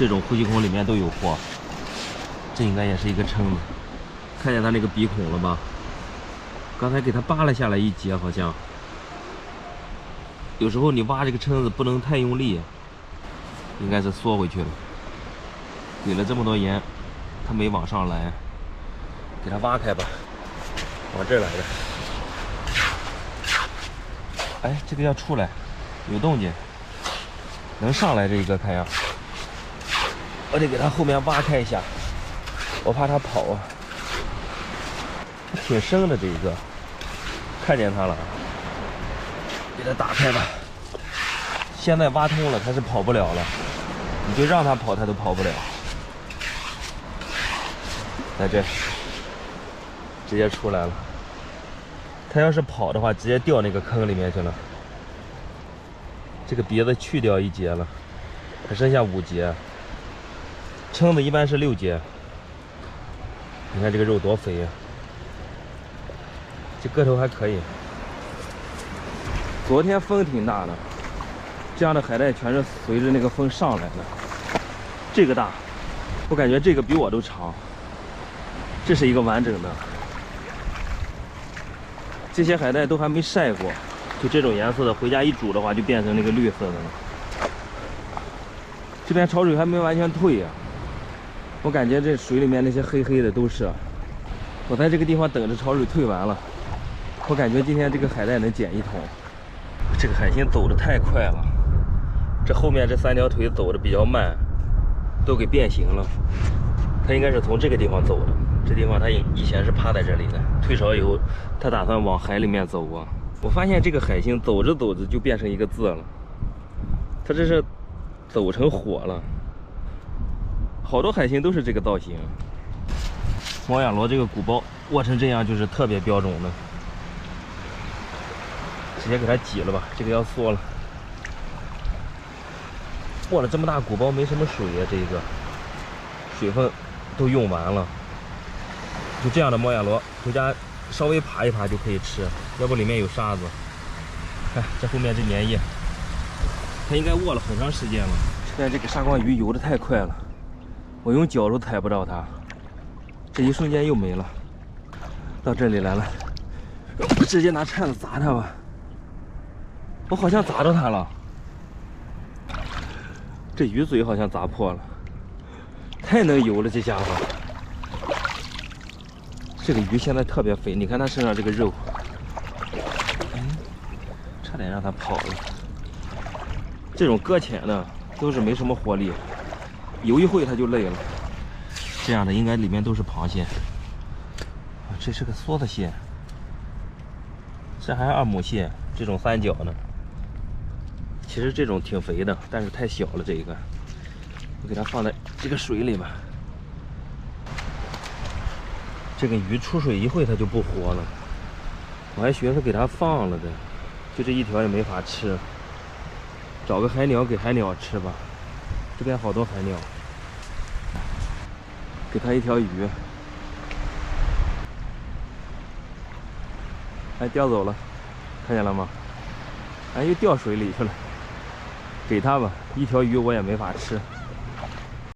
这种呼吸孔里面都有货。这应该也是一个蛏子，看见它那个鼻孔了吧？刚才给它扒了下来一截，好像。有时候你挖这个蛏子不能太用力，应该是缩回去了。给了这么多盐，它没往上来，给它挖开吧，往这儿来的。哎，这个要出来，有动静，能上来这一个，看样。我得给它后面挖开一下，我怕它跑啊。挺深的这一个，看见它了，给它打开吧。现在挖通了，它是跑不了了，你就让它跑，它都跑不了。在这直接出来了，它要是跑的话，直接掉那个坑里面去了。这个鼻子去掉一节了，还剩下5节。蛏子一般是6节。你看这个肉多肥呀！这个头还可以。昨天风挺大的，这样的海带全是随着那个风上来的。这个大，我感觉这个比我都长。这是一个完整的。这些海带都还没晒过，就这种颜色的，回家一煮的话就变成那个绿色的了。这边潮水还没完全退呀，我感觉这水里面那些黑黑的都是。我在这个地方等着潮水退完了，我感觉今天这个海带能捡1桶。这个海星走得太快了，这后面这3条腿走的比较慢，都给变形了。它应该是从这个地方走的，这地方它以前是趴在这里的，退潮以后，它打算往海里面走啊。我发现这个海星走着走着就变成一个字了，它这是走成火了。好多海星都是这个造型。猫眼螺这个鼓包握成这样就是特别标准的，直接给它挤了吧，这个要缩了。握了这么大鼓包没什么水呀，这个水分都用完了。就这样的猫眼螺，回家稍微扒一扒就可以吃，要不里面有沙子。看这后面这粘液，它应该握了很长时间了。现在这个沙光鱼游得太快了，我用脚都踩不到它，这一瞬间又没了。到这里来了，我直接拿铲子砸它吧。我好像砸着它了，这鱼嘴好像砸破了，太能游了这家伙。这个鱼现在特别肥，你看它身上这个肉，差点让它跑了。这种搁浅的都是没什么活力，游一会它就累了。这样的应该里面都是螃蟹。啊，这是个梭子蟹，这还是2母蟹，这种3角的。其实这种挺肥的，但是太小了这一个，我给它放在这个水里吧。这个鱼出水一会它就不活了，我还寻思给它放了的，就这一条也没法吃。找个海鸟给海鸟吃吧，这边好多海鸟。给它一条鱼，哎，叼走了，看见了吗？哎，又掉水里去了。给它吧，一条鱼我也没法吃。